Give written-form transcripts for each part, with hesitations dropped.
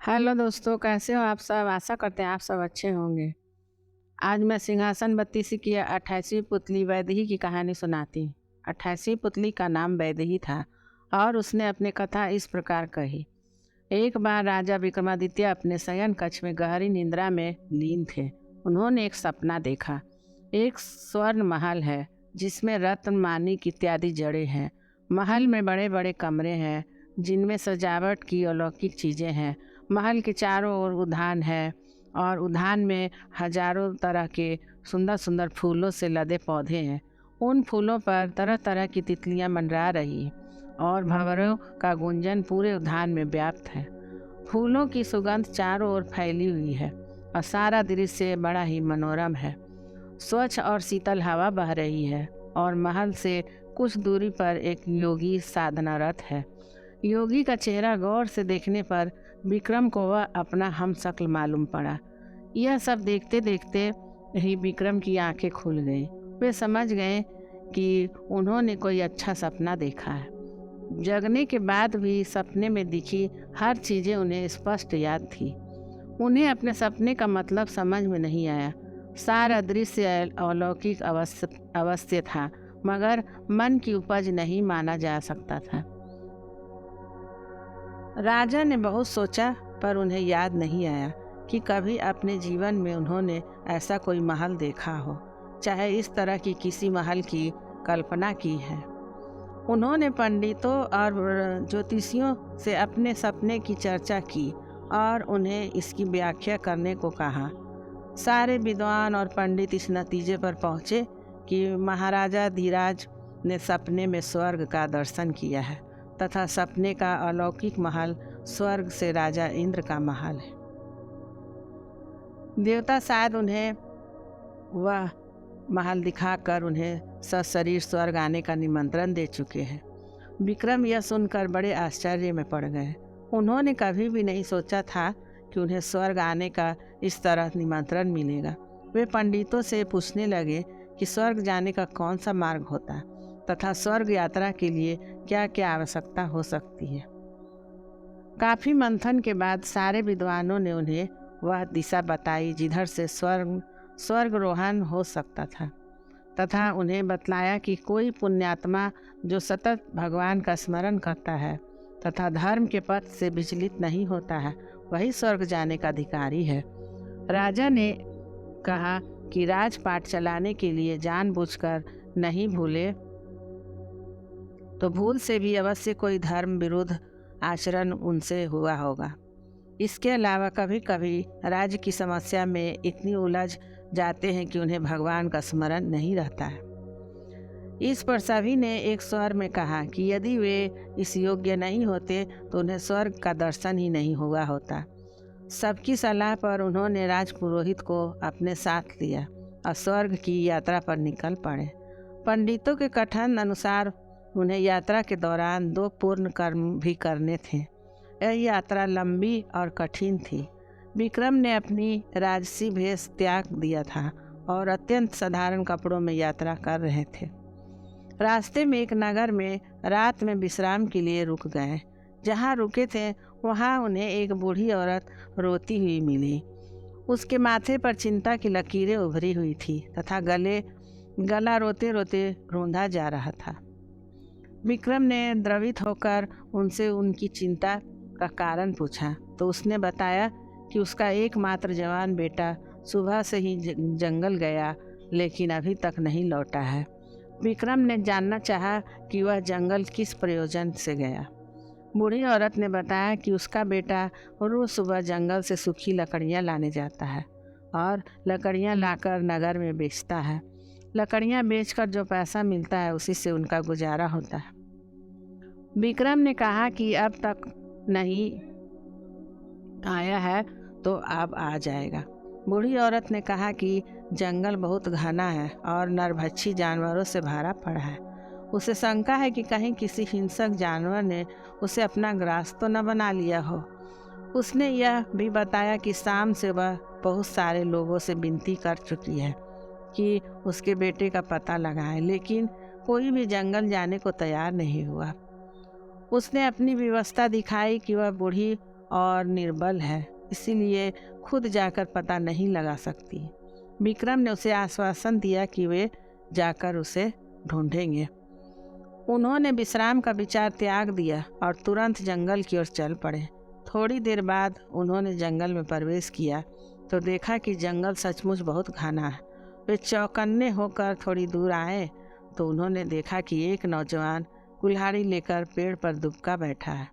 Hello दोस्तों, कैसे हो आप सब। आशा करते हैं आप सब अच्छे होंगे। आज मैं सिंहासन बत्तीसी की 28वीं पुतली वैदेही की कहानी सुनाती। 28वीं पुतली का नाम वैदेही था और उसने अपनी कथा इस प्रकार कही। एक बार राजा विक्रमादित्य अपने शयन कक्ष में गहरी निंद्रा में लीन थे। उन्होंने एक सपना देखा। एक स्वर्ण महल है जिसमें रत्न माणिक इत्यादि जड़े हैं। महल में बड़े बड़े कमरे हैं जिनमें सजावट की अलौकिक चीज़ें हैं। महल के चारों ओर उद्यान है और उद्यान में हजारों तरह के सुंदर सुंदर फूलों से लदे पौधे हैं। उन फूलों पर तरह तरह की तितलियां मंडरा रही और भंवरों का गुंजन पूरे उद्यान में व्याप्त है। फूलों की सुगंध चारों ओर फैली हुई है और सारा दृश्य बड़ा ही मनोरम है। स्वच्छ और शीतल हवा बह रही है और महल से कुछ दूरी पर एक योगी साधनारत है। योगी का चेहरा गौर से देखने पर विक्रम को वह अपना हमशक्ल मालूम पड़ा। यह सब देखते देखते ही विक्रम की आंखें खुल गईं। वे समझ गए कि उन्होंने कोई अच्छा सपना देखा है। जगने के बाद भी सपने में दिखी हर चीज़ें उन्हें स्पष्ट याद थी। उन्हें अपने सपने का मतलब समझ में नहीं आया। सारा दृश्य अलौकिक अवश्य था, मगर मन की उपज नहीं माना जा सकता था। राजा ने बहुत सोचा पर उन्हें याद नहीं आया कि कभी अपने जीवन में उन्होंने ऐसा कोई महल देखा हो, चाहे इस तरह की किसी महल की कल्पना की है। उन्होंने पंडितों और ज्योतिषियों से अपने सपने की चर्चा की और उन्हें इसकी व्याख्या करने को कहा। सारे विद्वान और पंडित इस नतीजे पर पहुँचे कि महाराजा धीराज ने सपने में स्वर्ग का दर्शन किया है तथा सपने का अलौकिक महल स्वर्ग से राजा इंद्र का महल है। देवता शायद उन्हें वह महल दिखाकर उन्हें सशरीर स्वर्ग आने का निमंत्रण दे चुके हैं। विक्रम यह सुनकर बड़े आश्चर्य में पड़ गए। उन्होंने कभी भी नहीं सोचा था कि उन्हें स्वर्ग आने का इस तरह निमंत्रण मिलेगा। वे पंडितों से पूछने लगे कि स्वर्ग जाने का कौन सा मार्ग होता है तथा स्वर्ग यात्रा के लिए क्या क्या आवश्यकता हो सकती है। काफ़ी मंथन के बाद सारे विद्वानों ने उन्हें वह दिशा बताई जिधर से स्वर्गरोहण हो सकता था तथा उन्हें बतलाया कि कोई पुण्यात्मा जो सतत भगवान का स्मरण करता है तथा धर्म के पथ से विचलित नहीं होता है, वही स्वर्ग जाने का अधिकारी है। राजा ने कहा कि राजपाट चलाने के लिए जानबूझकर नहीं भूले तो भूल से भी अवश्य कोई धर्म विरुद्ध आचरण उनसे हुआ होगा। इसके अलावा कभी कभी राज्य की समस्या में इतनी उलझ जाते हैं कि उन्हें भगवान का स्मरण नहीं रहता है। इस पर सभी ने एक स्वर में कहा कि यदि वे इस योग्य नहीं होते तो उन्हें स्वर्ग का दर्शन ही नहीं हुआ होता। सबकी सलाह पर उन्होंने राजपुरोहित को अपने साथ लिया और स्वर्ग की यात्रा पर निकल पड़े। पंडितों के कथन अनुसार उन्हें यात्रा के दौरान 2 पूर्ण कर्म भी करने थे। यह यात्रा लंबी और कठिन थी। विक्रम ने अपनी राजसी भेष त्याग दिया था और अत्यंत साधारण कपड़ों में यात्रा कर रहे थे। रास्ते में एक नगर में रात में विश्राम के लिए रुक गए। जहाँ रुके थे वहाँ उन्हें एक बूढ़ी औरत रोती हुई मिली। उसके माथे पर चिंता की लकीरें उभरी हुई थी तथा गला रोते रोते रूंधा जा रहा था। विक्रम ने द्रवित होकर उनसे उनकी चिंता का कारण पूछा तो उसने बताया कि उसका एकमात्र जवान बेटा सुबह से ही जंगल गया लेकिन अभी तक नहीं लौटा है। विक्रम ने जानना चाहा कि वह जंगल किस प्रयोजन से गया। बूढ़ी औरत ने बताया कि उसका बेटा रोज सुबह जंगल से सूखी लकड़ियाँ लाने जाता है और लकड़ियाँ लाकर नगर में बेचता है। लकड़ियाँ बेचकर जो पैसा मिलता है उसी से उनका गुजारा होता है। विक्रम ने कहा कि अब तक नहीं आया है तो अब आ जाएगा। बूढ़ी औरत ने कहा कि जंगल बहुत घना है और नरभक्षी जानवरों से भरा पड़ा है। उसे शंका है कि कहीं किसी हिंसक जानवर ने उसे अपना ग्रास तो न बना लिया हो। उसने यह भी बताया कि शाम से वह बहुत सारे लोगों से विनती कर चुकी है कि उसके बेटे का पता लगाएं, लेकिन कोई भी जंगल जाने को तैयार नहीं हुआ। उसने अपनी व्यवस्था दिखाई कि वह बूढ़ी और निर्बल है, इसीलिए खुद जाकर पता नहीं लगा सकती। विक्रम ने उसे आश्वासन दिया कि वे जाकर उसे ढूंढेंगे। उन्होंने विश्राम का विचार त्याग दिया और तुरंत जंगल की ओर चल पड़े। थोड़ी देर बाद उन्होंने जंगल में प्रवेश किया तो देखा कि जंगल सचमुच बहुत घना है। वे चौकन्ने होकर थोड़ी दूर आए तो उन्होंने देखा कि एक नौजवान कुल्हाड़ी लेकर पेड़ पर दुबका बैठा है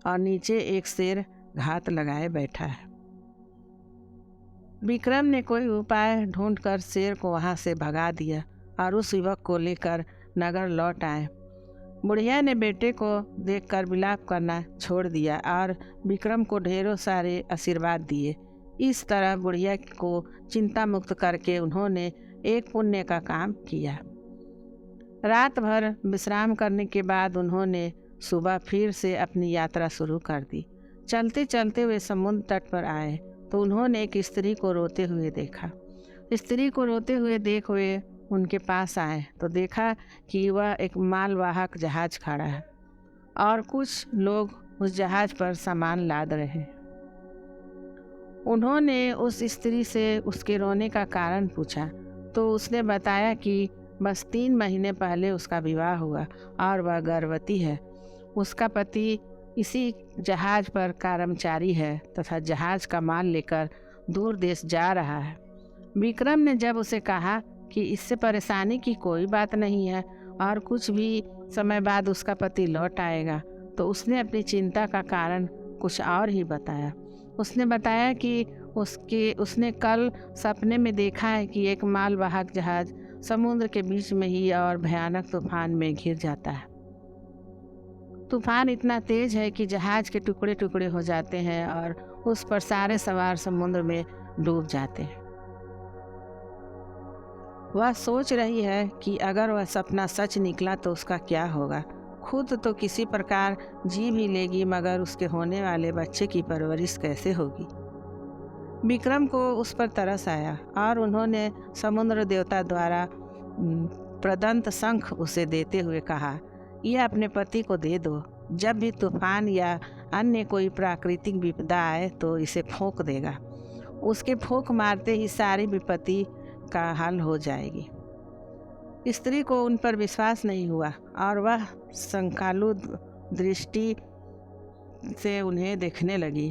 और नीचे एक शेर घात लगाए बैठा है। विक्रम ने कोई उपाय ढूंढकर शेर को वहां से भगा दिया और उस युवक को लेकर नगर लौट आए। बुढ़िया ने बेटे को देखकर विलाप करना छोड़ दिया और विक्रम को ढेरों सारे आशीर्वाद दिए। इस तरह बुढ़िया को चिंता मुक्त करके उन्होंने एक पुण्य का काम किया। रात भर विश्राम करने के बाद उन्होंने सुबह फिर से अपनी यात्रा शुरू कर दी। चलते चलते वे समुद्र तट पर आए तो उन्होंने एक स्त्री को रोते हुए देखा। स्त्री को रोते हुए देख वे उनके पास आए तो देखा कि वह एक मालवाहक जहाज खड़ा है और कुछ लोग उस जहाज पर सामान लाद रहे हैं। उन्होंने उस स्त्री से उसके रोने का कारण पूछा तो उसने बताया कि बस 3 महीने पहले उसका विवाह हुआ और वह गर्भवती है। उसका पति इसी जहाज पर कर्मचारी है तथा जहाज का माल लेकर दूर देश जा रहा है। विक्रम ने जब उसे कहा कि इससे परेशानी की कोई बात नहीं है और कुछ भी समय बाद उसका पति लौट आएगा, तो उसने अपनी चिंता का कारण कुछ और ही बताया। उसने बताया कि उसने कल सपने में देखा है कि एक मालवाहक जहाज समुद्र के बीच में ही और भयानक तूफान में घिर जाता है। तूफान इतना तेज है कि जहाज के टुकड़े टुकड़े हो जाते हैं और उस पर सारे सवार समुद्र में डूब जाते हैं। वह सोच रही है कि अगर वह सपना सच निकला तो उसका क्या होगा। खुद तो किसी प्रकार जी भी लेगी, मगर उसके होने वाले बच्चे की परवरिश कैसे होगी। विक्रम को उस पर तरस आया और उन्होंने समुद्र देवता द्वारा प्रदत्त शंख उसे देते हुए कहा, यह अपने पति को दे दो। जब भी तूफान या अन्य कोई प्राकृतिक विपदा आए तो इसे फूंक देगा। उसके फूंक मारते ही सारी विपत्ति का हल हो जाएगी। स्त्री को उन पर विश्वास नहीं हुआ और वह शंकालु दृष्टि से उन्हें देखने लगी।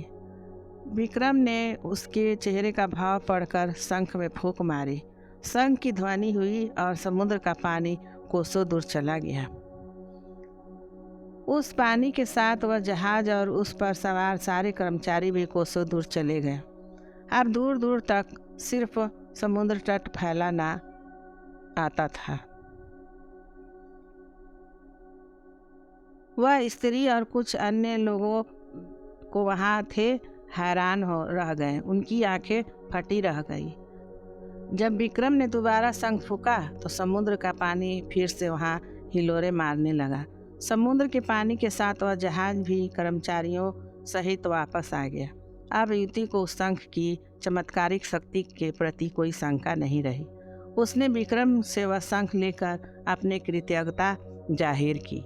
विक्रम ने उसके चेहरे का भाव पढ़कर शंख में फूंक मारी। शंख की ध्वनि हुई और समुद्र का पानी कोसों दूर चला गया। उस पानी के साथ वह जहाज और उस पर सवार सारे कर्मचारी भी कोसों दूर चले गए। अब दूर दूर तक सिर्फ समुद्र तट फैला ना आता था। वह स्त्री और कुछ अन्य लोगों को वहाँ थे हैरान हो रह गए। उनकी आंखें फटी रह गई। जब विक्रम ने दोबारा शंख फूंका तो समुद्र का पानी फिर से वहाँ हिलोरे मारने लगा। समुद्र के पानी के साथ वह जहाज भी कर्मचारियों सहित वापस आ गया। अब युवती को उस शंख की चमत्कारिक शक्ति के प्रति कोई शंका नहीं रही। उसने विक्रम से वह शंख लेकर अपनी कृतज्ञता जाहिर की।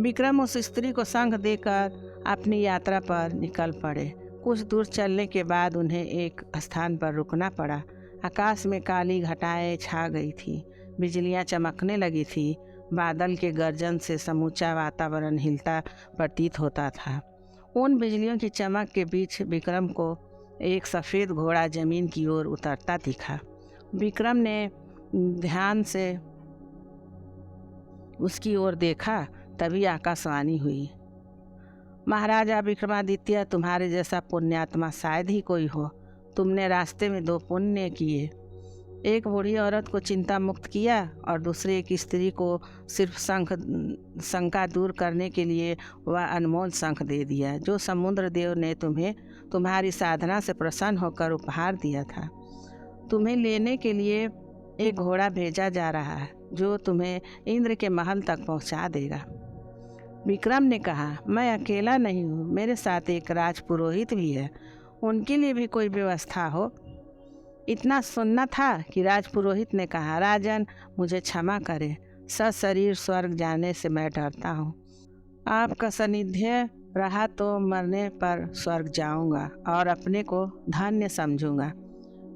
विक्रम उस स्त्री को शंख देकर अपनी यात्रा पर निकल पड़े। कुछ दूर चलने के बाद उन्हें एक स्थान पर रुकना पड़ा। आकाश में काली घटाएं छा गई थी, बिजलियां चमकने लगी थी। बादल के गर्जन से समूचा वातावरण हिलता प्रतीत होता था। उन बिजलियों की चमक के बीच विक्रम को एक सफ़ेद घोड़ा जमीन की ओर उतरता दिखा। विक्रम ने ध्यान से उसकी ओर देखा, तभी आकाशवाणी हुई, महाराजा विक्रमादित्य, तुम्हारे जैसा पुण्यात्मा शायद ही कोई हो। तुमने रास्ते में 2 पुण्य किए। एक बूढ़ी औरत को चिंता मुक्त किया और दूसरे एक स्त्री को सिर्फ शंका दूर करने के लिए वह अनमोल शंख दे दिया जो समुद्र देव ने तुम्हें तुम्हारी साधना से प्रसन्न होकर उपहार दिया था। तुम्हें लेने के लिए एक घोड़ा भेजा जा रहा है जो तुम्हें इंद्र के महल तक पहुंचा देगा। विक्रम ने कहा, मैं अकेला नहीं हूँ, मेरे साथ एक राजपुरोहित भी है। उनके लिए भी कोई व्यवस्था हो। इतना सुनना था कि राजपुरोहित ने कहा, राजन मुझे क्षमा करें, सशरीर स्वर्ग जाने से मैं डरता हूँ। आपका सानिध्य रहा तो मरने पर स्वर्ग जाऊंगा और अपने को धन्य समझूंगा।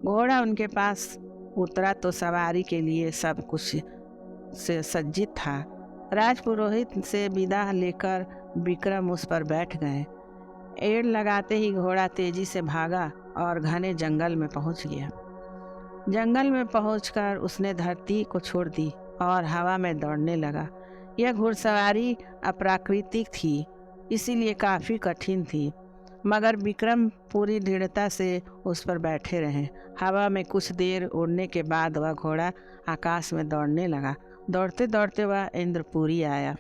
घोड़ा उनके पास उतरा तो सवारी के लिए सब कुछ से सज्जित था। राजपुरोहित से विदा लेकर विक्रम उस पर बैठ गए। एड़ लगाते ही घोड़ा तेजी से भागा और घने जंगल में पहुंच गया। जंगल में पहुंचकर उसने धरती को छोड़ दी और हवा में दौड़ने लगा। यह घुड़सवारी अप्राकृतिक थी, इसीलिए काफ़ी कठिन थी, मगर विक्रम पूरी दृढ़ता से उस पर बैठे रहे। हवा में कुछ देर उड़ने के बाद वह घोड़ा आकाश में दौड़ने लगा। दौड़ते दौड़ते वह इंद्रपुरी आया।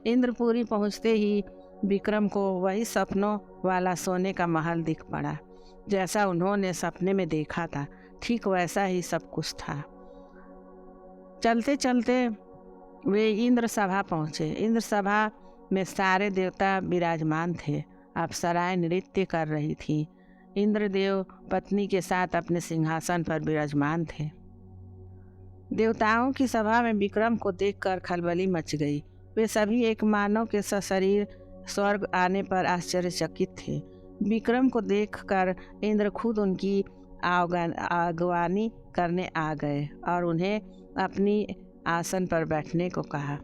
इंद्रपुरी पहुंचते ही विक्रम को वही सपनों वाला सोने का महल दिख पड़ा। जैसा उन्होंने सपने में देखा था, ठीक वैसा ही सब कुछ था। चलते चलते वे इंद्र सभा पहुँचे। इंद्र सभा में सारे देवता विराजमान थे। अप्सराएं नृत्य कर रही थी। इंद्रदेव पत्नी के साथ अपने सिंहासन पर विराजमान थे। देवताओं की सभा में विक्रम को देखकर खलबली मच गई। वे सभी एक मानव के सशरीर स्वर्ग आने पर आश्चर्यचकित थे। विक्रम को देखकर इंद्र खुद उनकी आगवानी करने आ गए और उन्हें अपनी आसन पर बैठने को कहा।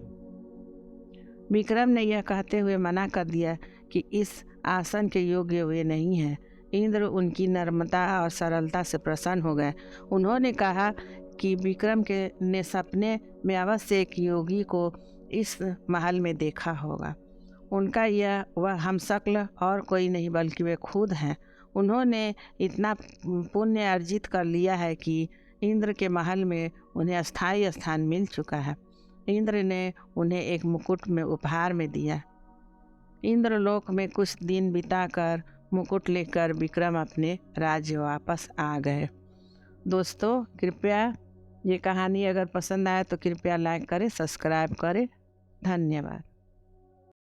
विक्रम ने यह कहते हुए मना कर दिया कि इस आसन के योग्य वे नहीं हैं। इंद्र उनकी नम्रता और सरलता से प्रसन्न हो गए। उन्होंने कहा कि विक्रम ने सपने में अवश्य एक योगी को इस महल में देखा होगा। उनका वह हमशक्ल और कोई नहीं बल्कि वे खुद हैं। उन्होंने इतना पुण्य अर्जित कर लिया है कि इंद्र के महल में उन्हें अस्थायी स्थान मिल चुका है। इंद्र ने उन्हें एक मुकुट में उपहार में दिया। इंद्रलोक में कुछ दिन बिताकर मुकुट लेकर विक्रम अपने राज्य वापस आ गए। दोस्तों, कृपया ये कहानी अगर पसंद आए तो कृपया लाइक करें, सब्सक्राइब करें। धन्यवाद।